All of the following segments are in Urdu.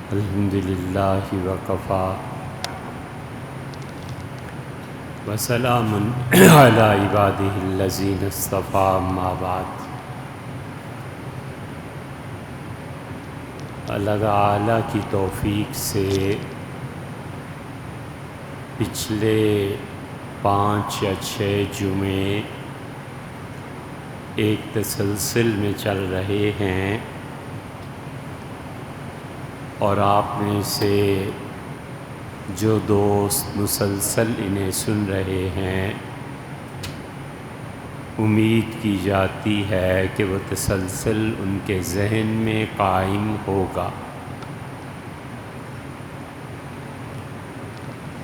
الحمدللہ وکفا وسلام علی عبادہ الذین اصطفیٰ اما بعد۔ اللہ تعالیٰ کی توفیق سے پچھلے 5 یا 6 جمعے ایک تسلسل میں چل رہے ہیں، اور آپ میں سے جو دوست مسلسل انہیں سن رہے ہیں، امید کی جاتی ہے کہ وہ تسلسل ان کے ذہن میں قائم ہوگا۔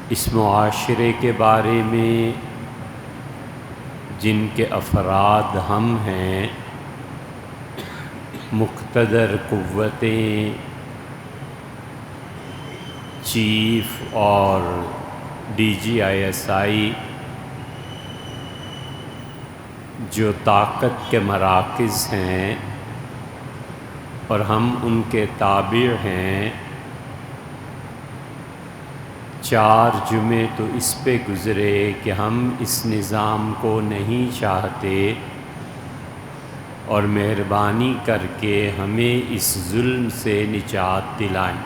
اس معاشرے کے بارے میں جن کے افراد ہم ہیں، مقتدر قوتیں، چیف اور DGISI جو طاقت کے مراکز ہیں اور ہم ان کے تابع ہیں، 4 جمعے تو اس پہ گزرے کہ ہم اس نظام کو نہیں چاہتے، اور مہربانی کر کے ہمیں اس ظلم سے نجات دلائیں۔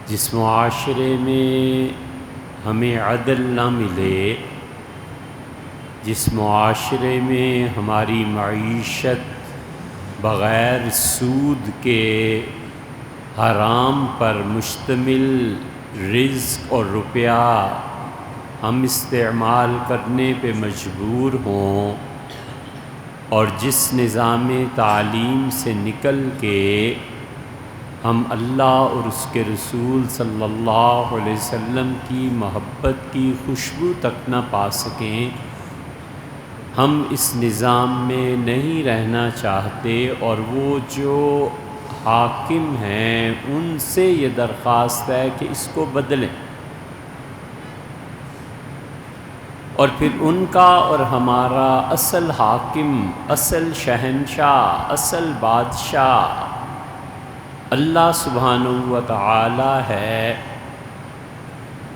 جس معاشرے میں ہمیں عدل نہ ملے، جس معاشرے میں ہماری معیشت بغیر سود کے حرام پر مشتمل رزق اور روپیہ ہم استعمال کرنے پہ مجبور ہوں، اور جس نظام تعلیم سے نکل کے ہم اللہ اور اس کے رسول صلی اللہ علیہ وسلم کی محبت کی خوشبو تک نہ پا سکیں، ہم اس نظام میں نہیں رہنا چاہتے، اور وہ جو حاکم ہیں ان سے یہ درخواست ہے کہ اس کو بدلیں، اور پھر ان کا اور ہمارا اصل حاکم، اصل شہنشاہ، اصل بادشاہ اللہ سبحانہ و تعالی ہے۔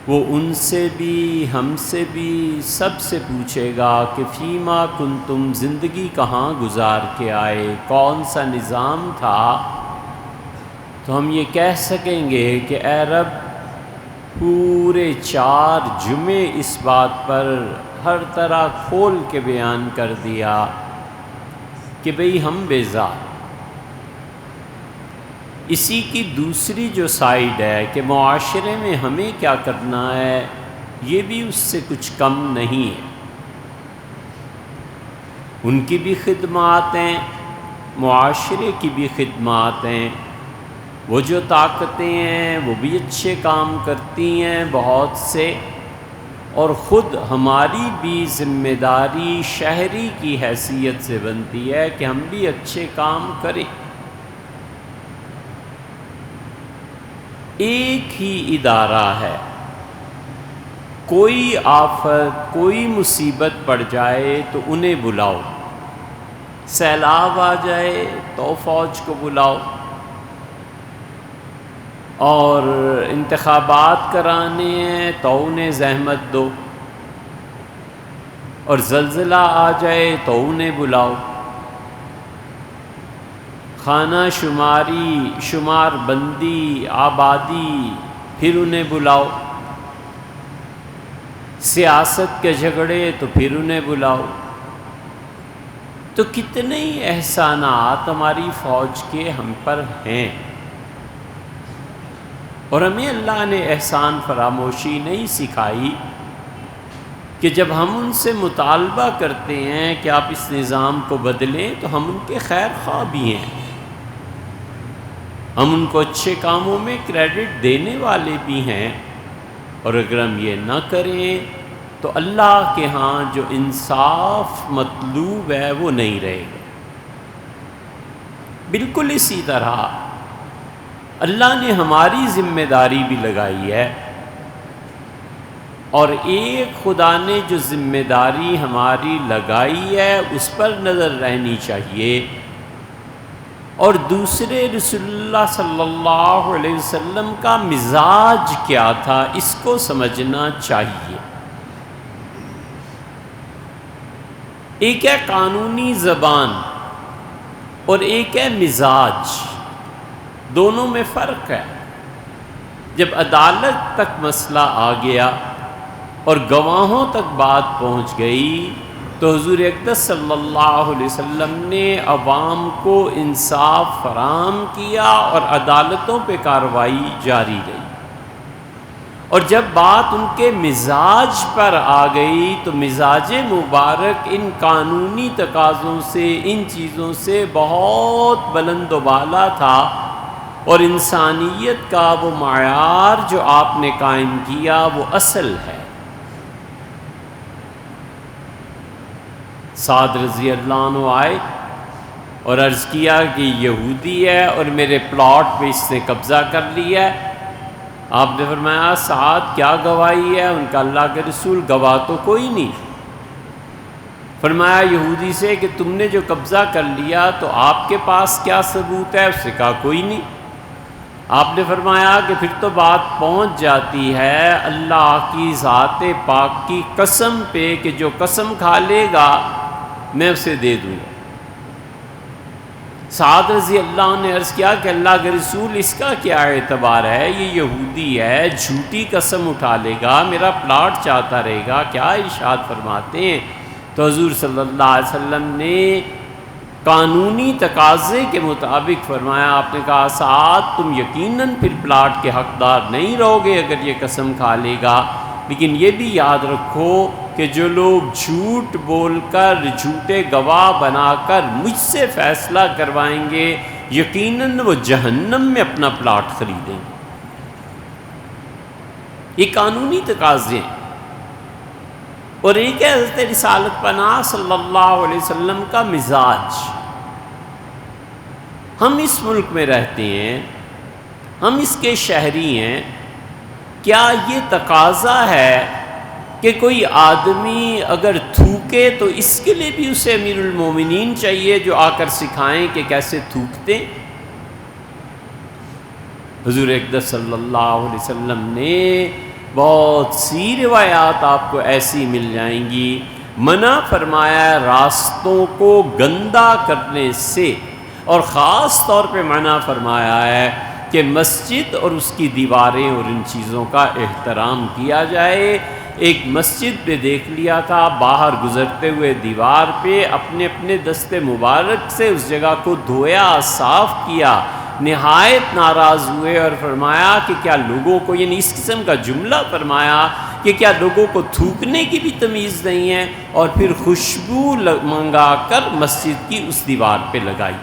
وہ ان سے بھی، ہم سے بھی، سب سے پوچھے گا کہ فیما کنتم، زندگی کہاں گزار کے آئے، کون سا نظام تھا؟ تو ہم یہ کہہ سکیں گے کہ اے رب، پورے 4 جمعے اس بات پر ہر طرح کھول کے بیان کر دیا کہ بھئی ہم بیزار۔ اسی کی دوسری جو سائیڈ ہے کہ معاشرے میں ہمیں کیا کرنا ہے، یہ بھی اس سے کچھ کم نہیں ہے۔ ان کی بھی خدمات ہیں، معاشرے کی بھی خدمات ہیں، وہ جو طاقتیں ہیں وہ بھی اچھے کام کرتی ہیں بہت سے، اور خود ہماری بھی ذمہ داری شہری کی حیثیت سے بنتی ہے کہ ہم بھی اچھے کام کریں۔ ایک ہی ادارہ ہے، کوئی آفت، کوئی مصیبت پڑ جائے تو انہیں بلاؤ، سیلاب آ جائے تو فوج کو بلاؤ، اور انتخابات کرانے ہیں تو انہیں زحمت دو، اور زلزلہ آ جائے تو انہیں بلاؤ، خانہ شماری، شمار بندی، آبادی، پھر انہیں بلاؤ، سیاست کے جھگڑے تو پھر انہیں بلاؤ۔ تو کتنے ہی احسانات ہماری فوج کے ہم پر ہیں، اور ہمیں اللہ نے احسان فراموشی نہیں سکھائی کہ جب ہم ان سے مطالبہ کرتے ہیں کہ آپ اس نظام کو بدلیں تو ہم ان کے خیر خواہ بھی ہیں، ہم ان کو اچھے کاموں میں کریڈٹ دینے والے بھی ہیں، اور اگر ہم یہ نہ کریں تو اللہ کے ہاں جو انصاف مطلوب ہے وہ نہیں رہے گا۔ بالکل اسی طرح اللہ نے ہماری ذمہ داری بھی لگائی ہے، اور ایک خدا نے جو ذمہ داری ہماری لگائی ہے اس پر نظر رہنی چاہیے اور دوسرے رسول اللہ صلی اللہ علیہ وسلم کا مزاج کیا تھا، اس کو سمجھنا چاہیے۔ ایک ہے قانونی زبان اور ایک ہے مزاج، دونوں میں فرق ہے۔ جب عدالت تک مسئلہ آ گیا اور گواہوں تک بات پہنچ گئی تو حضور اقدس صلی اللہ علیہ وسلم نے عوام کو انصاف فراہم کیا اور عدالتوں پہ کارروائی جاری رہی۔ اور جب بات ان کے مزاج پر آ گئی تو مزاج مبارک ان قانونی تقاضوں سے، ان چیزوں سے بہت بلند و بالا تھا، اور انسانیت کا وہ معیار جو آپ نے قائم کیا وہ اصل ہے۔ سعد رضی اللہ عنہ آئے اور عرض کیا کہ یہودی ہے اور میرے پلاٹ پہ اس نے قبضہ کر لیا ہے۔ آپ نے فرمایا سعد کیا گواہی ہے؟ ان کا اللہ کے رسول گواہ تو کوئی نہیں۔ فرمایا یہودی سے کہ تم نے جو قبضہ کر لیا تو آپ کے پاس کیا ثبوت ہے؟ اس نے کہا کوئی نہیں۔ آپ نے فرمایا کہ پھر تو بات پہنچ جاتی ہے اللہ کی ذات پاک کی قسم پہ کہ جو قسم کھا لے گا میں اسے دے دوں گا۔ سعد رضی اللہ عنہ نے عرض کیا کہ اللہ کے رسول اس کا کیا اعتبار ہے؟ یہ یہودی ہے، جھوٹی قسم اٹھا لے گا، میرا پلاٹ چاہتا رہے گا، کیا ارشاد فرماتے ہیں؟ تو حضور صلی اللہ علیہ وسلم نے قانونی تقاضے کے مطابق فرمایا، آپ نے کہا سعد تم یقیناً پھر پلاٹ کے حقدار نہیں رہو گے اگر یہ قسم کھا لے گا، لیکن یہ بھی یاد رکھو کہ جو لوگ جھوٹ بول کر، جھوٹے گواہ بنا کر مجھ سے فیصلہ کروائیں گے یقیناً وہ جہنم میں اپنا پلاٹ خریدیں گے۔ یہ قانونی تقاضے ہیں۔ اور ایک ہے حضرت رسالت پناہ صلی اللہ علیہ وسلم کا مزاج۔ ہم اس ملک میں رہتے ہیں، ہم اس کے شہری ہیں، کیا یہ تقاضا ہے کہ کوئی آدمی اگر تھوکے تو اس کے لیے بھی اسے امیر المومنین چاہیے جو آ کر سکھائیں کہ کیسے تھوکتے؟ حضور اقدس صلی اللہ علیہ وسلم نے بہت سی روایات آپ کو ایسی مل جائیں گی، منع فرمایا ہے راستوں کو گندا کرنے سے، اور خاص طور پہ منع فرمایا ہے کہ مسجد اور اس کی دیواریں اور ان چیزوں کا احترام کیا جائے۔ ایک مسجد پہ دیکھ لیا تھا، باہر گزرتے ہوئے دیوار پہ اپنے اپنے دست مبارک سے اس جگہ کو دھویا، صاف کیا، نہایت ناراض ہوئے اور فرمایا کہ کیا لوگوں کو، یعنی اس قسم کا جملہ فرمایا کہ کیا لوگوں کو تھوکنے کی بھی تمیز نہیں ہے، اور پھر خوشبو منگا کر مسجد کی اس دیوار پہ لگائی۔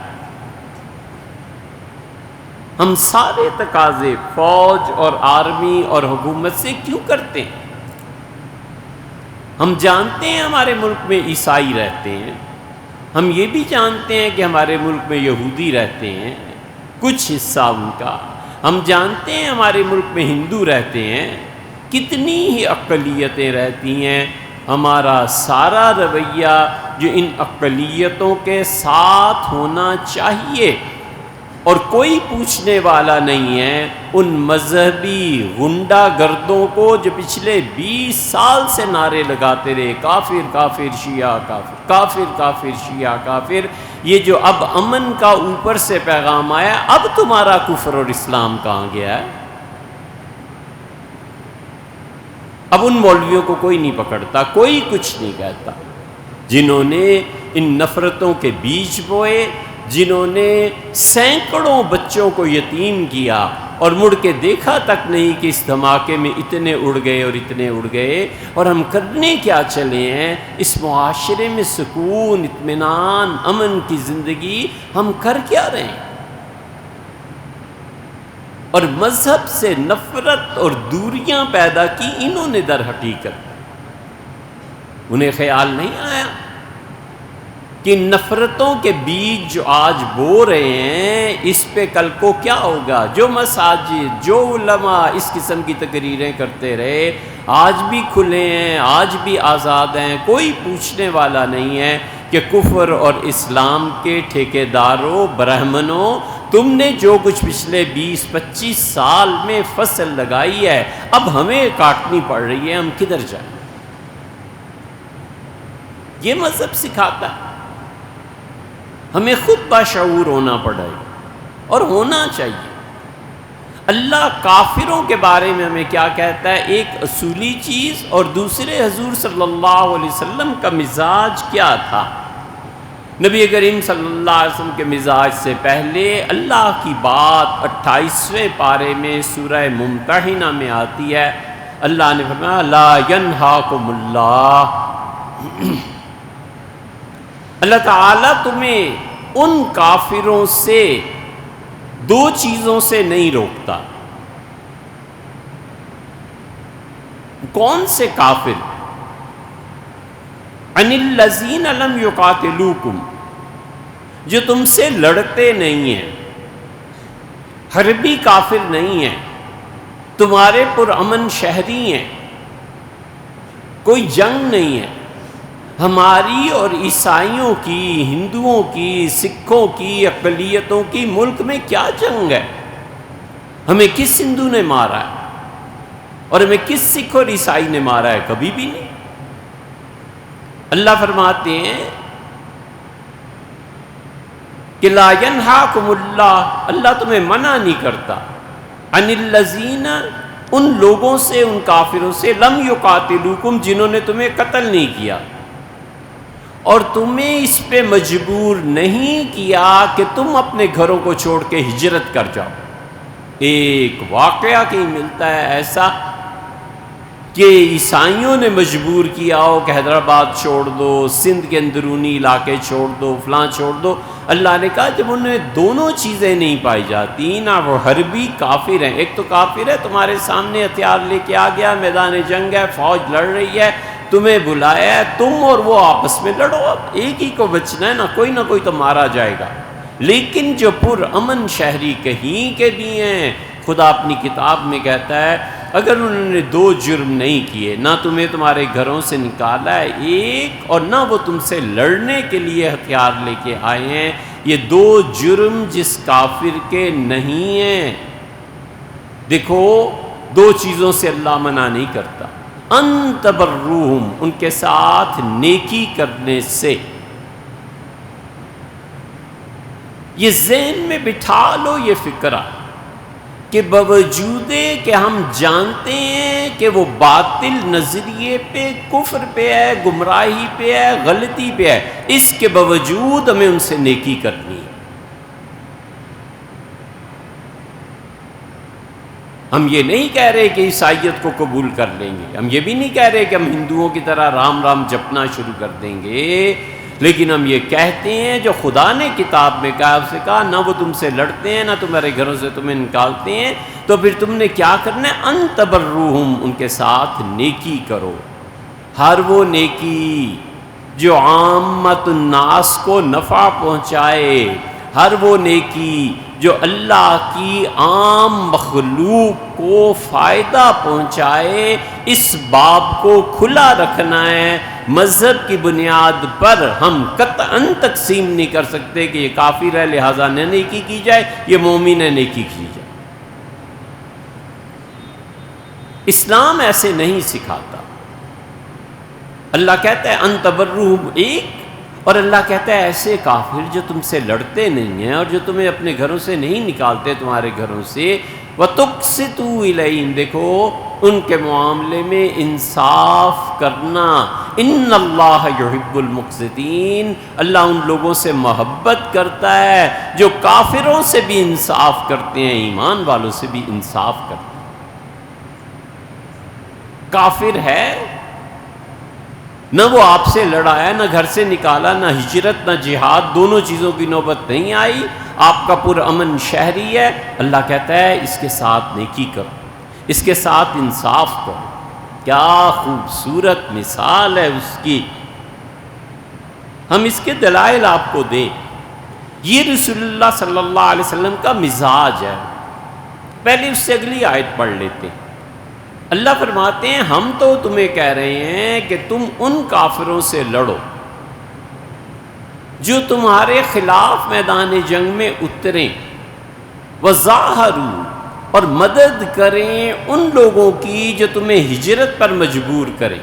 ہم سارے تقاضے فوج اور آرمی اور حکومت سے کیوں کرتے ہیں؟ ہم جانتے ہیں ہمارے ملک میں عیسائی رہتے ہیں، ہم یہ بھی جانتے ہیں کہ ہمارے ملک میں یہودی رہتے ہیں کچھ حصہ ان کا، ہم جانتے ہیں ہمارے ملک میں ہندو رہتے ہیں، کتنی ہی اقلیتیں رہتی ہیں۔ ہمارا سارا رویہ جو ان اقلیتوں کے ساتھ ہونا چاہیے، اور کوئی پوچھنے والا نہیں ہے ان مذہبی غنڈہ گردوں کو جو پچھلے 20 سال سے نعرے لگاتے رہے کافر کافر شیعہ کافر، کافر کافر شیعہ کافر۔ یہ جو اب امن کا اوپر سے پیغام آیا، اب تمہارا کفر اور اسلام کہاں گیا ہے؟ اب ان مولویوں کو کوئی نہیں پکڑتا، کوئی کچھ نہیں کہتا، جنہوں نے ان نفرتوں کے بیج بوئے، جنہوں نے سینکڑوں بچوں کو یتیم کیا اور مڑ کے دیکھا تک نہیں کہ اس دھماکے میں اتنے اڑ گئے اور اتنے اڑ گئے، اور ہم کرنے کیا چلے ہیں؟ اس معاشرے میں سکون، اطمینان، امن کی زندگی ہم کر کیا رہے ہیں؟ اور مذہب سے نفرت اور دوریاں پیدا کی انہوں نے در حقیقت۔ انہیں خیال نہیں آیا کہ نفرتوں کے بیج جو آج بو رہے ہیں اس پہ کل کو کیا ہوگا؟ جو مساجد، جو علماء اس قسم کی تقریریں کرتے رہے، آج بھی کھلے ہیں، آج بھی آزاد ہیں، کوئی پوچھنے والا نہیں ہے کہ کفر اور اسلام کے ٹھیکیداروں، برہمنوں، تم نے جو کچھ پچھلے 20-25 سال میں فصل لگائی ہے اب ہمیں کاٹنی پڑ رہی ہے، ہم کدھر جائیں؟ یہ مذہب سکھاتا ہے ہمیں خود باشعور ہونا پڑے اور ہونا چاہیے۔ اللہ کافروں کے بارے میں ہمیں کیا کہتا ہے؟ ایک اصولی چیز، اور دوسرے حضور صلی اللہ علیہ وسلم کا مزاج کیا تھا۔ نبی کریم صلی اللہ علیہ وسلم کے مزاج سے پہلے اللہ کی بات 28ویں پارے میں سورہ ممتحنہ میں آتی ہے۔ اللہ نے فرمایا لا ینہاکم اللہ تعالیٰ تمہیں ان کافروں سے دو چیزوں سے نہیں روکتا۔ کون سے کافر؟ عن الذین لم یقاتلوکم، جو تم سے لڑتے نہیں ہیں، حربی کافر نہیں ہیں، تمہارے پرامن شہری ہیں، کوئی جنگ نہیں ہے۔ ہماری اور عیسائیوں کی، ہندوؤں کی، سکھوں کی، اقلیتوں کی ملک میں کیا جنگ ہے؟ ہمیں کس ہندو نے مارا ہے اور ہمیں کس سکھ اور عیسائی نے مارا ہے؟ کبھی بھی نہیں۔ اللہ فرماتے ہیں کہ لا ینہاکم اللہ تمہیں منع نہیں کرتا، عن الذین، ان لوگوں سے، ان کافروں سے، لم یقاتلوکم، جنہوں نے تمہیں قتل نہیں کیا اور تمہیں اس پہ مجبور نہیں کیا کہ تم اپنے گھروں کو چھوڑ کے ہجرت کر جاؤ۔ ایک واقعہ کہیں ملتا ہے ایسا کہ عیسائیوں نے مجبور کیا ہو کہ حیدرآباد چھوڑ دو، سندھ کے اندرونی علاقے چھوڑ دو، فلاں چھوڑ دو۔ اللہ نے کہا جب انہیں دونوں چیزیں نہیں پائی جاتی، نہ وہ حربی کافر ہیں، ایک تو کافر ہے تمہارے سامنے ہتھیار لے کے آ گیا، میدان جنگ ہے، فوج لڑ رہی ہے، تمہیں بلایا ہے، تم اور وہ آپس میں لڑو، اب ایک ہی کو بچنا ہے، نہ کوئی تو مارا جائے گا۔ لیکن جو پرامن شہری کہیں کے بھی ہیں، خدا اپنی کتاب میں کہتا ہے اگر انہوں نے دو جرم نہیں کیے، نہ تمہیں تمہارے گھروں سے نکالا ہے ایک، اور نہ وہ تم سے لڑنے کے لیے ہتھیار لے کے آئے ہیں، یہ دو جرم جس کافر کے نہیں ہیں۔ دیکھو دو چیزوں سے اللہ منع نہیں کرتا، ان تبروہم، ان کے ساتھ نیکی کرنے سے۔ یہ ذہن میں بٹھا لو یہ فکرہ کہ باوجود کہ ہم جانتے ہیں کہ وہ باطل نظریے پہ، کفر پہ ہے، گمراہی پہ ہے، غلطی پہ ہے، اس کے باوجود ہمیں ان سے نیکی کرنی ہے۔ ہم یہ نہیں کہہ رہے کہ عیسائیت کو قبول کر لیں گے، ہم یہ بھی نہیں کہہ رہے کہ ہم ہندوؤں کی طرح رام رام جپنا شروع کر دیں گے، لیکن ہم یہ کہتے ہیں جو خدا نے کتاب میں کہا، اس سے کہا نہ وہ تم سے لڑتے ہیں، نہ تمہارے گھروں سے تمہیں نکالتے ہیں، تو پھر تم نے کیا کرنا ہے؟ ان تبروہم، ان کے ساتھ نیکی کرو۔ ہر وہ نیکی جو عامت الناس کو نفع پہنچائے، ہر وہ نیکی جو اللہ کی عام مخلوق کو فائدہ پہنچائے، اس باب کو کھلا رکھنا ہے۔ مذہب کی بنیاد پر ہم قطعاً تقسیم نہیں کر سکتے کہ یہ کافر ہے لہٰذا نہ نیکی کی جائے، یہ مومن ہے نیکی کی جائے۔ اسلام ایسے نہیں سکھاتا۔ اللہ کہتا ہے ان تبروہم ایک، اور اللہ کہتا ہے ایسے کافر جو تم سے لڑتے نہیں ہیں اور جو تمہیں اپنے گھروں سے نہیں نکالتے تمہارے گھروں سے، وَتُقْسِطُوا إِلَيْهِمْ، دیکھو ان کے معاملے میں انصاف کرنا۔ ان اللہ یحب المقسطین، اللہ ان لوگوں سے محبت کرتا ہے جو کافروں سے بھی انصاف کرتے ہیں، ایمان والوں سے بھی انصاف کرتے ہیں۔ کافر ہے، نہ وہ آپ سے لڑا ہے، نہ گھر سے نکالا، نہ ہجرت، نہ جہاد، دونوں چیزوں کی نوبت نہیں آئی، آپ کا پرامن شہری ہے، اللہ کہتا ہے اس کے ساتھ نیکی کرو، اس کے ساتھ انصاف کرو۔ کیا خوبصورت مثال ہے اس کی، ہم اس کے دلائل آپ کو دیں۔ یہ رسول اللہ صلی اللہ علیہ وسلم کا مزاج ہے۔ پہلے اس سے اگلی آیت پڑھ لیتے ہیں۔ اللہ فرماتے ہیں ہم تو تمہیں کہہ رہے ہیں کہ تم ان کافروں سے لڑو جو تمہارے خلاف میدان جنگ میں اتریں، وظاہروا، اور مدد کریں ان لوگوں کی جو تمہیں ہجرت پر مجبور کریں۔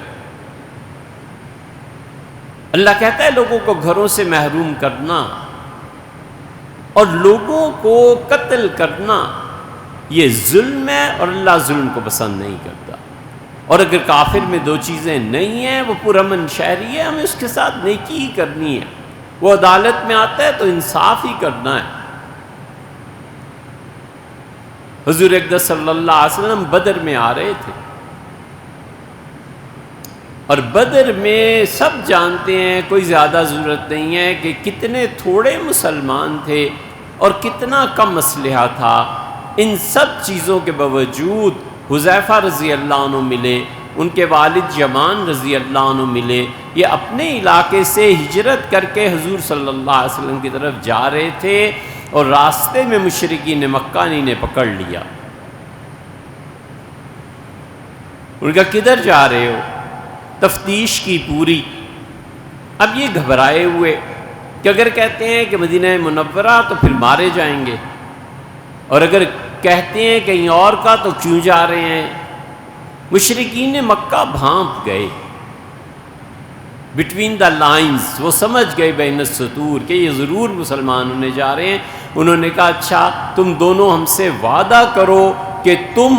اللہ کہتا ہے لوگوں کو گھروں سے محروم کرنا اور لوگوں کو قتل کرنا یہ ظلم ہے، اور اللہ ظلم کو پسند نہیں کرتا۔ اور اگر کافر میں دو چیزیں نہیں ہیں، وہ پرامن شہری ہے، ہمیں اس کے ساتھ نیکی ہی کرنی ہے۔ وہ عدالت میں آتا ہے تو انصاف ہی کرنا ہے۔ حضور اقدس صلی اللہ علیہ وسلم بدر میں آ رہے تھے، اور بدر میں سب جانتے ہیں، کوئی زیادہ ضرورت نہیں ہے کہ کتنے تھوڑے مسلمان تھے اور کتنا کم اسلحہ تھا۔ ان سب چیزوں کے باوجود حذیفہ رضی اللہ عنہ ملے، ان کے والد یمان رضی اللہ عنہ ملے، یہ اپنے علاقے سے ہجرت کر کے حضور صلی اللہ علیہ وسلم کی طرف جا رہے تھے، اور راستے میں مشرکین مکہ نے انہیں پکڑ لیا۔ ان کا کدھر جا رہے ہو؟ تفتیش کی پوری۔ اب یہ گھبرائے ہوئے کہ اگر کہتے ہیں کہ مدینہ منورہ تو پھر مارے جائیں گے، اور اگر کہتے ہیں کہیں اور کا تو کیوں جا رہے ہیں؟ مشرکین مکہ بھانپ گئے، بٹوین دا لائنز، وہ سمجھ گئے بین السطور کہ یہ ضرور مسلمان ہونے جا رہے ہیں۔ انہوں نے کہا اچھا تم دونوں ہم سے وعدہ کرو کہ تم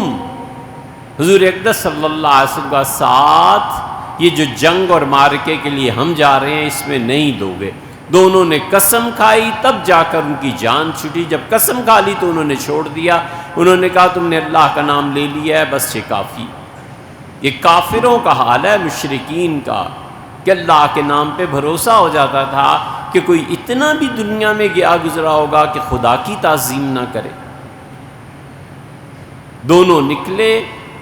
حضور اقدس صلی اللہ علیہ وسلم کا ساتھ یہ جو جنگ اور مارکے کے لیے ہم جا رہے ہیں اس میں نہیں دو گے۔ دونوں نے قسم کھائی، تب جا کر ان کی جان چھٹی۔ جب قسم کھا لی تو انہوں نے چھوڑ دیا۔ انہوں نے کہا تم نے اللہ کا نام لے لیا ہے، بس یہ کافی۔ یہ کافروں کا حال ہے، مشرکین کا، کہ اللہ کے نام پہ بھروسہ ہو جاتا تھا کہ کوئی اتنا بھی دنیا میں گیا گزرا ہوگا کہ خدا کی تعظیم نہ کرے۔ دونوں نکلے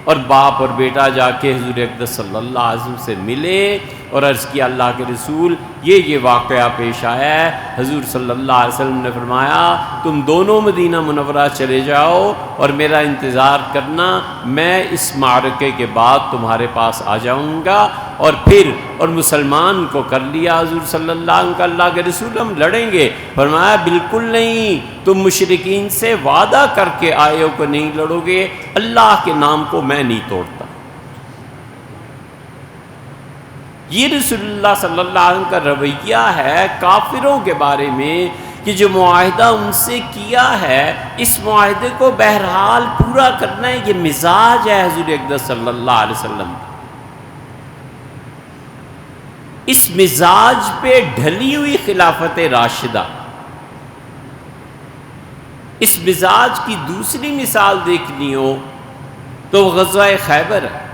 اور باپ اور بیٹا جا کے حضور اقدس صلی اللہ علیہ وسلم سے ملے اور عرض کیا اللہ کے رسول یہ واقعہ پیش آیا ہے۔ حضور صلی اللہ علیہ وسلم نے فرمایا تم دونوں مدینہ منورہ چلے جاؤ اور میرا انتظار کرنا، میں اس معرکے کے بعد تمہارے پاس آ جاؤں گا۔ اور پھر اور مسلمان کو کر لیا حضور صلی اللہ علیہ وسلم کا اللہ کے رسول ہم لڑیں گے۔ فرمایا بالکل نہیں، تم مشرکین سے وعدہ کر کے آئے ہو کہ نہیں لڑو گے، اللہ کے نام کو میں نہیں توڑتا۔ یہ رسول اللہ صلی اللہ علیہ وسلم کا رویہ ہے کافروں کے بارے میں کہ جو معاہدہ ان سے کیا ہے اس معاہدے کو بہرحال پورا کرنا ہے۔ یہ مزاج ہے حضور اقدس صلی اللہ علیہ وسلم۔ اس مزاج پہ ڈھلی ہوئی خلافت راشدہ، اس مزاج کی دوسری مثال دیکھنی ہو تو غزوہ خیبر ہے۔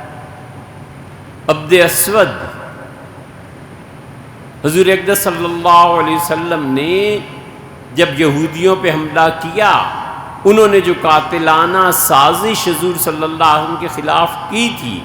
عبد اسود، حضور اقدس صلی اللہ علیہ وسلم نے جب یہودیوں پہ حملہ کیا، انہوں نے جو قاتلانہ سازش حضور صلی اللہ علیہ وسلم کے خلاف کی تھی،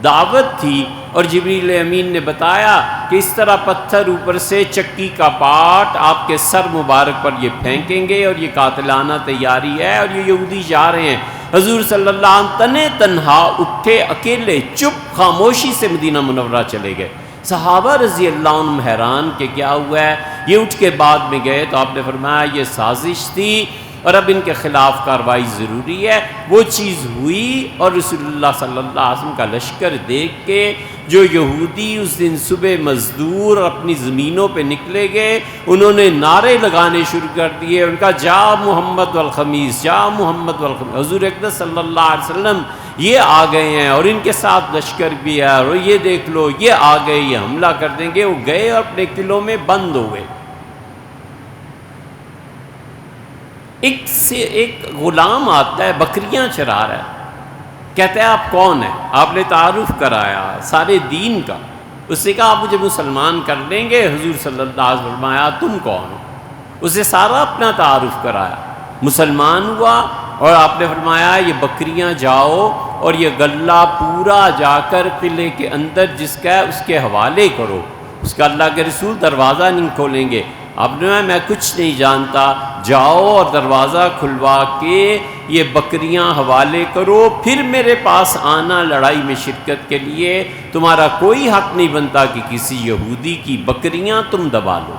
دعوت تھی، اور جبریل امین نے بتایا کہ اس طرح پتھر اوپر سے چکی کا پاٹ آپ کے سر مبارک پر یہ پھینکیں گے، اور یہ قاتلانہ تیاری ہے، اور یہ یہودی جا رہے ہیں۔ حضور صلی اللہ علیہ وسلم تنے تنہا اٹھے، اکیلے چپ خاموشی سے مدینہ منورہ چلے گئے۔ صحابہ رضی اللہ عنہم حیران کہ کیا ہوا ہے، یہ اٹھ کے بعد میں گئے تو آپ نے فرمایا یہ سازش تھی اور اب ان کے خلاف کارروائی ضروری ہے۔ وہ چیز ہوئی اور رسول اللہ صلی اللہ علیہ وسلم کا لشکر دیکھ کے جو یہودی اس دن صبح مزدور اپنی زمینوں پہ نکلے گئے، انہوں نے نعرے لگانے شروع کر دیے، ان کا جا محمد والخمیس، جا محمد والخمیس، حضور اقدس صلی اللہ علیہ وسلم یہ آ گئے ہیں اور ان کے ساتھ لشکر بھی ہے، اور یہ دیکھ لو یہ آ گئے، یہ حملہ کر دیں گے۔ وہ گئے اور اپنے قلعوں میں بند ہو گئے۔ ایک غلام آتا ہے، بکریاں چرا رہا ہے، کہتا ہے آپ کون ہیں؟ آپ نے تعارف کرایا سارے دین کا، اس نے کہا آپ مجھے مسلمان کر لیں گے؟ حضور صلی اللہ علیہ وسلم فرمایا تم کون ہو؟ اسے سارا اپنا تعارف کرایا، مسلمان ہوا، اور آپ نے فرمایا یہ بکریاں جاؤ اور یہ غلہ پورا جا کر قلعے کے اندر جس کا ہے اس کے حوالے کرو، اس کا اللہ کے رسول دروازہ نہیں کھولیں گے۔ آپ نے کہا میں کچھ نہیں جانتا، جاؤ اور دروازہ کھلوا کے یہ بکریاں حوالے کرو، پھر میرے پاس آنا لڑائی میں شرکت کے لیے۔ تمہارا کوئی حق نہیں بنتا کہ کسی یہودی کی بکریاں تم دبا لو۔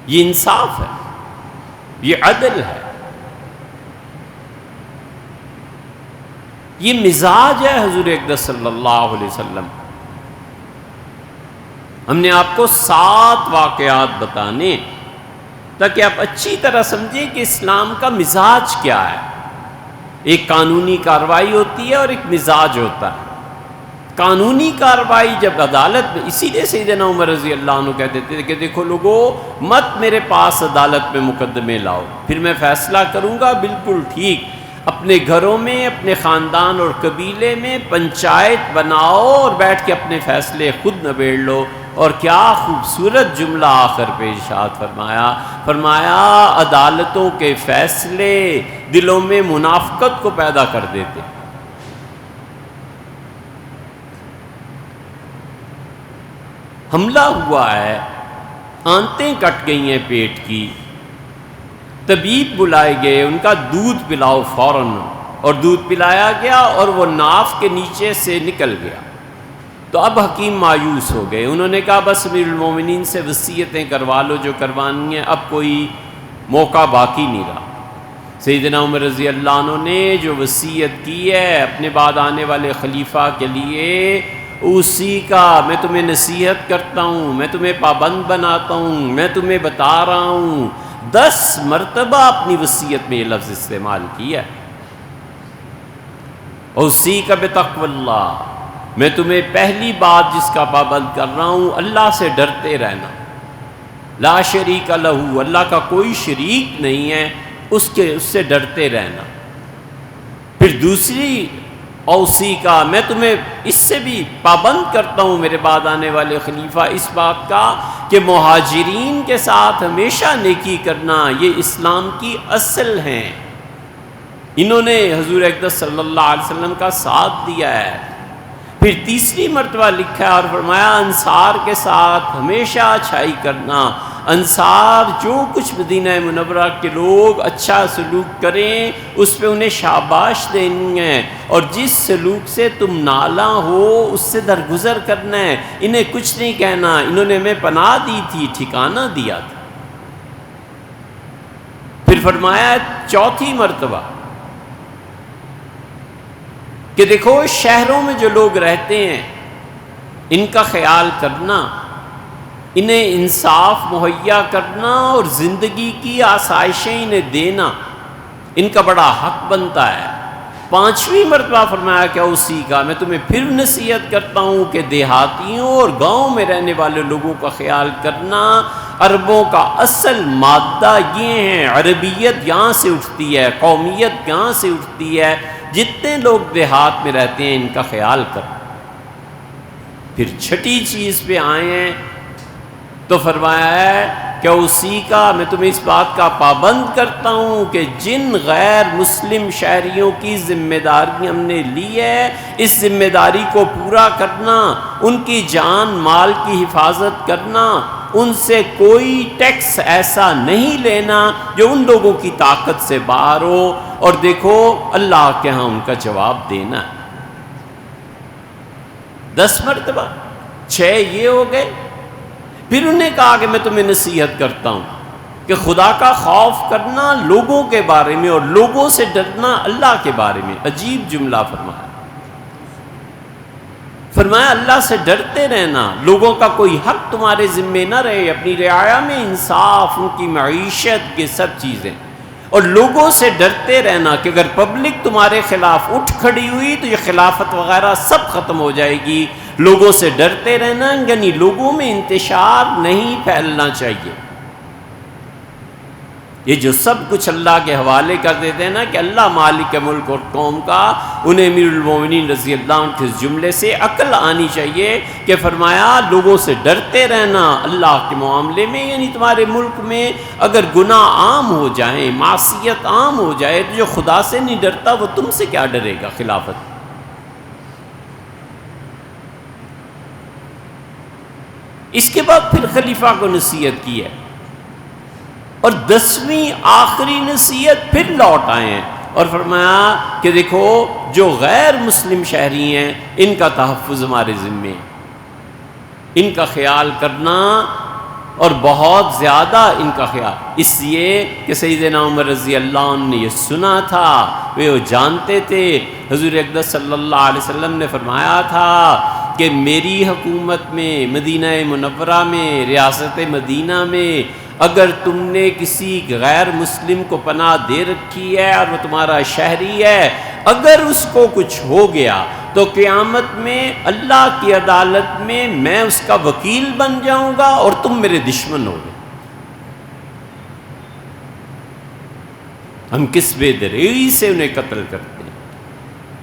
یہ انصاف ہے، یہ عدل ہے، یہ مزاج ہے حضور اقدس صلی اللہ علیہ وسلم۔ ہم نے آپ کو 7 واقعات بتانے تاکہ آپ اچھی طرح سمجھیں کہ اسلام کا مزاج کیا ہے۔ ایک قانونی کارروائی ہوتی ہے اور ایک مزاج ہوتا ہے۔ قانونی کارروائی جب عدالت میں، اسی لیے سیدنا عمر رضی اللہ عنہ کہتے تھے کہ دیکھو لوگو، مت میرے پاس عدالت میں مقدمے لاؤ، پھر میں فیصلہ کروں گا بالکل ٹھیک۔ اپنے گھروں میں، اپنے خاندان اور قبیلے میں پنچایت بناؤ اور بیٹھ کے اپنے فیصلے خود نبیڑ لو۔ اور کیا خوبصورت جملہ آخر پہ ارشاد فرمایا عدالتوں کے فیصلے دلوں میں منافقت کو پیدا کر دیتے۔ حملہ ہوا ہے، آنتیں کٹ گئی ہیں پیٹ کی، طبیب بلائے گئے، ان کا دودھ پلاؤ فوراً، اور دودھ پلایا گیا اور وہ ناف کے نیچے سے نکل گیا۔ تو اب حکیم مایوس ہو گئے، انہوں نے کہا بس امیر المومنین سے وصیتیں کروا لو جو کروانی ہیں، اب کوئی موقع باقی نہیں رہا۔ سیدنا عمر رضی اللہ عنہ نے جو وصیت کی ہے اپنے بعد آنے والے خلیفہ کے لیے، اسی کا میں تمہیں نصیحت کرتا ہوں، میں تمہیں پابند بناتا ہوں، میں تمہیں بتا رہا ہوں۔ 10 مرتبہ اپنی وصیت میں یہ لفظ استعمال کیا ہے، اسی کا بتقوی اللہ، میں تمہیں پہلی بات جس کا پابند کر رہا ہوں، اللہ سے ڈرتے رہنا، لا شریک لہ، اللہ کا کوئی شریک نہیں ہے، اس سے ڈرتے رہنا۔ پھر دوسری اوصی کا، میں تمہیں اس سے بھی پابند کرتا ہوں میرے بعد آنے والے خلیفہ، اس بات کا کہ مہاجرین کے ساتھ ہمیشہ نیکی کرنا، یہ اسلام کی اصل ہیں۔ انہوں نے حضور اقدس صلی اللہ علیہ وسلم کا ساتھ دیا ہے۔ پھر تیسری مرتبہ لکھا ہے اور فرمایا انصار کے ساتھ ہمیشہ اچھائی کرنا، انصار جو کچھ مدینہ منورہ کے لوگ اچھا سلوک کریں اس پہ انہیں شاباش دینی ہے، اور جس سلوک سے تم نالاں ہو اس سے درگزر کرنا ہے، انہیں کچھ نہیں کہنا، انہوں نے ہمیں پناہ دی تھی، ٹھکانہ دیا تھا۔ پھر فرمایا چوتھی مرتبہ کہ دیکھو شہروں میں جو لوگ رہتے ہیں ان کا خیال کرنا، انہیں انصاف مہیا کرنا اور زندگی کی آسائشیں انہیں دینا، ان کا بڑا حق بنتا ہے۔ 5ویں مرتبہ فرمایا کہ اسی کا، میں تمہیں پھر نصیحت کرتا ہوں کہ دیہاتیوں اور گاؤں میں رہنے والے لوگوں کا خیال کرنا۔ عربوں کا اصل مادہ یہ ہے، عربیت یہاں سے اٹھتی ہے، قومیت یہاں سے اٹھتی ہے، جتنے لوگ دیہات میں رہتے ہیں ان کا خیال کر۔ پھر چھٹی چیز پہ آئے ہیں تو فرمایا ہے کہ اسی کا، میں تمہیں اس بات کا پابند کرتا ہوں کہ جن غیر مسلم شہریوں کی ذمہ داری ہم نے لی ہے اس ذمہ داری کو پورا کرنا، ان کی جان مال کی حفاظت کرنا، ان سے کوئی ٹیکس ایسا نہیں لینا جو ان لوگوں کی طاقت سے باہر ہو، اور دیکھو اللہ کے ہاں ان کا جواب دینا ہے۔ 10 مرتبہ، 6 یہ ہو گئے۔ پھر انہیں کہا کہ میں تمہیں نصیحت کرتا ہوں کہ خدا کا خوف کرنا لوگوں کے بارے میں اور لوگوں سے ڈرنا اللہ کے بارے میں۔ عجیب جملہ فرمایا اللہ سے ڈرتے رہنا، لوگوں کا کوئی حق تمہارے ذمے نہ رہے، اپنی رعایا میں انصاف، ان کی معیشت، یہ سب چیزیں، اور لوگوں سے ڈرتے رہنا کہ اگر پبلک تمہارے خلاف اٹھ کھڑی ہوئی تو یہ خلافت وغیرہ سب ختم ہو جائے گی۔ لوگوں سے ڈرتے رہنا یعنی لوگوں میں انتشار نہیں پھیلنا چاہیے۔ یہ جو سب کچھ اللہ کے حوالے کر دیتے ہیں نا کہ اللہ مالک ملک اور قوم کا، انہیں امیر المومنین رضی اللہ عنہ کے اس جملے سے عقل آنی چاہیے کہ فرمایا لوگوں سے ڈرتے رہنا اللہ کے معاملے میں، یعنی تمہارے ملک میں اگر گناہ عام ہو جائیں، معصیت عام ہو جائے، تو جو خدا سے نہیں ڈرتا وہ تم سے کیا ڈرے گا خلافت۔ اس کے بعد پھر خلیفہ کو نصیحت کی ہے، اور 10ویں آخری نصیحت پھر لوٹ آئے ہیں اور فرمایا کہ دیکھو جو غیر مسلم شہری ہیں ان کا تحفظ ہمارے ذمے ہے، ان کا خیال کرنا اور بہت زیادہ ان کا خیال، اس لیے کہ سیدنا عمر رضی اللہ عنہ نے یہ سنا تھا، وہ جانتے تھے حضور اقدس صلی اللہ علیہ وسلم نے فرمایا تھا کہ میری حکومت میں، مدینہ منورہ میں، ریاست مدینہ میں اگر تم نے کسی غیر مسلم کو پناہ دے رکھی ہے اور وہ تمہارا شہری ہے، اگر اس کو کچھ ہو گیا تو قیامت میں اللہ کی عدالت میں اس کا وکیل بن جاؤں گا اور تم میرے دشمن ہو گے۔ ہم کس بے دریغی سے انہیں قتل کرتے ہیں،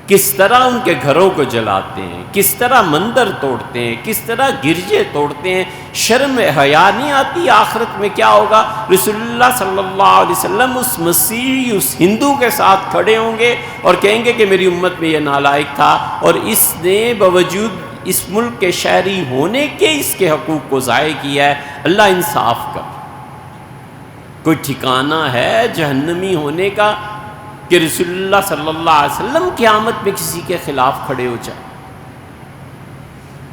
کس طرح ان کے گھروں کو جلاتے ہیں، کس طرح مندر توڑتے ہیں، کس طرح گرجے توڑتے ہیں۔ شرم حیا نہیں آتی آخرت میں کیا ہوگا؟ رسول اللہ صلی اللہ علیہ وسلم اس مسیحی، اس ہندو کے ساتھ کھڑے ہوں گے اور کہیں گے کہ میری امت میں یہ نالائق تھا اور اس نے باوجود اس ملک کے شہری ہونے کے اس کے حقوق کو ضائع کیا ہے۔ اللہ انصاف کر، کوئی ٹھکانہ ہے جہنمی ہونے کا کہ رسول اللہ صلی اللہ علیہ وسلم قیامت میں کسی کے خلاف کھڑے ہو جائے؟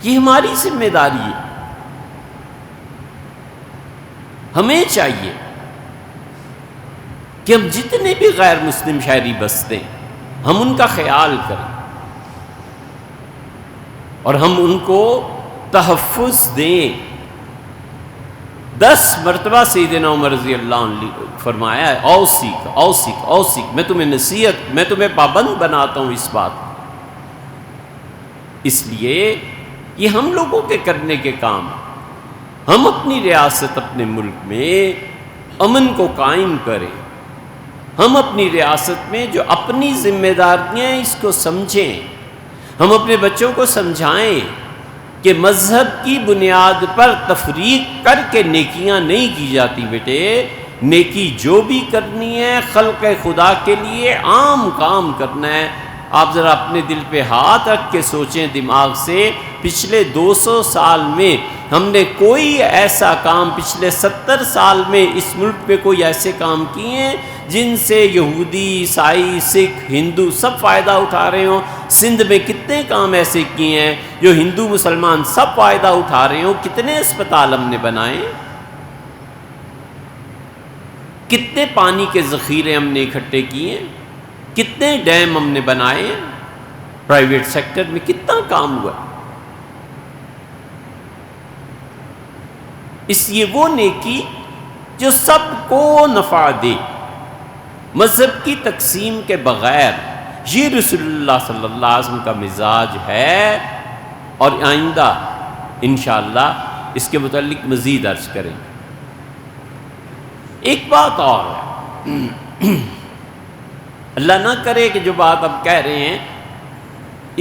یہ ہماری ذمہ داری ہے۔ ہمیں چاہیے کہ ہم جتنے بھی غیر مسلم شہری بستے ہیں ہم ان کا خیال کریں اور ہم ان کو تحفظ دیں۔ 10 مرتبہ سیدنا عمر رضی اللہ عنہ فرمایا ہے اوصیک، میں تمہیں نصیحت، میں تمہیں پابند بناتا ہوں اس بات۔ اس لیے یہ ہم لوگوں کے کرنے کے کام، ہم اپنی ریاست، اپنے ملک میں امن کو قائم کریں، ہم اپنی ریاست میں جو اپنی ذمہ داریاں ہیں اس کو سمجھیں، ہم اپنے بچوں کو سمجھائیں کہ مذہب کی بنیاد پر تفریق کر کے نیکیاں نہیں کی جاتی بیٹے۔ نیکی جو بھی کرنی ہے خلق خدا کے لیے عام کام کرنا ہے۔ آپ ذرا اپنے دل پہ ہاتھ رکھ کے سوچیں دماغ سے، پچھلے 200 سال میں ہم نے کوئی ایسا کام، پچھلے 70 سال میں اس ملک پہ کوئی ایسے کام کیے ہیں جن سے یہودی، عیسائی، سکھ، ہندو سب فائدہ اٹھا رہے ہوں؟ سندھ میں کتنے کام ایسے کیے ہیں جو ہندو مسلمان سب فائدہ اٹھا رہے ہوں؟ کتنے اسپتال ہم نے بنائے، کتنے پانی کے ذخیرے ہم نے اکٹھے کیے، کتنے ڈیم ہم نے بنائے، پرائیویٹ سیکٹر میں کتنا کام ہوا۔ اس لیے وہ نیکی جو سب کو نفع دے، مذہب کی تقسیم کے بغیر، یہ رسول اللہ صلی اللہ علیہ وسلم کا مزاج ہے۔ اور آئندہ انشاءاللہ اس کے متعلق مزید عرض کریں۔ ایک بات اور ہے، اللہ نہ کرے کہ جو بات اب کہہ رہے ہیں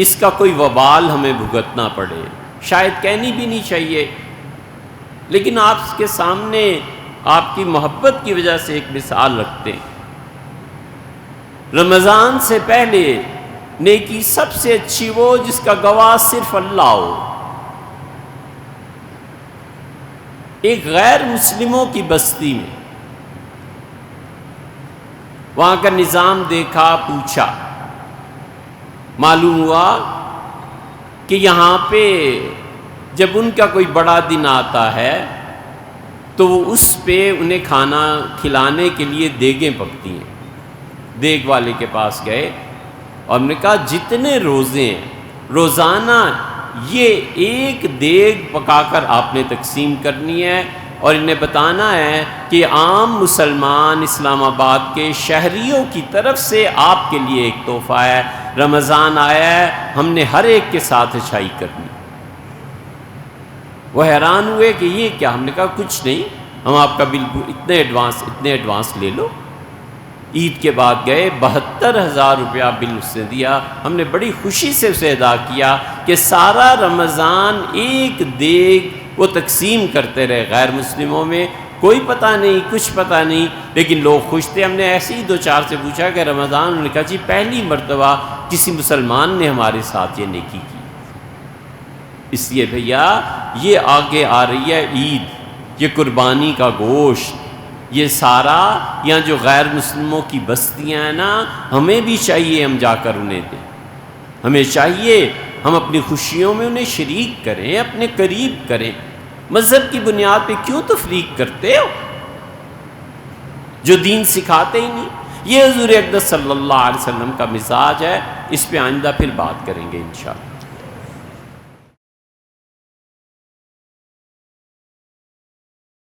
اس کا کوئی وبال ہمیں بھگتنا پڑے، شاید کہنی بھی نہیں چاہیے، لیکن آپ کے سامنے آپ کی محبت کی وجہ سے ایک مثال رکھتے ہیں۔ رمضان سے پہلے نیکی سب سے اچھی وہ جس کا گواہ صرف اللہ ہو۔ ایک غیر مسلموں کی بستی میں، وہاں کا نظام دیکھا، پوچھا، معلوم ہوا کہ یہاں پہ جب ان کا کوئی بڑا دن آتا ہے تو وہ اس پہ انہیں کھانا کھلانے کے لیے دیگیں پکتی ہیں۔ دیگ والے کے پاس گئے اور ہم نے کہا جتنے روزے ہیں روزانہ یہ ایک دیگ پکا کر آپ نے تقسیم کرنی ہے اور انہیں بتانا ہے کہ عام مسلمان اسلام آباد کے شہریوں کی طرف سے آپ کے لیے ایک تحفہ ہے، رمضان آیا ہے، ہم نے ہر ایک کے ساتھ اچھائی کرنی۔ وہ حیران ہوئے کہ یہ کیا؟ ہم نے کہا کچھ نہیں، ہم آپ کا بل اتنے ایڈوانس لے لو۔ عید کے بعد گئے، 72,000 روپیہ بل اس نے دیا۔ ہم نے بڑی خوشی سے اسے ادا کیا کہ سارا رمضان ایک دیگ وہ تقسیم کرتے رہے غیر مسلموں میں، کوئی پتہ نہیں، کچھ پتہ نہیں، لیکن لوگ خوش تھے۔ ہم نے ایسے ہی 2-4 سے پوچھا کہ رمضان، انہوں نے کہا جی پہلی مرتبہ کسی مسلمان نے ہمارے ساتھ یہ نیکی کی۔ اس لیے بھیا یہ آگے آ رہی ہے عید، یہ قربانی کا گوشت، یہ سارا یہاں جو غیر مسلموں کی بستیاں ہیں نا، ہمیں بھی چاہیے ہم جا کر انہیں دیں، ہمیں چاہیے ہم اپنی خوشیوں میں انہیں شریک کریں، اپنے قریب کریں۔ مذہب کی بنیاد پہ کیوں تفریق کرتے ہو؟ جو دین سکھاتے ہی نہیں۔ یہ حضور اقدس صلی اللہ علیہ وسلم کا مزاج ہے، اس پہ آئندہ پھر بات کریں گے انشاءاللہ۔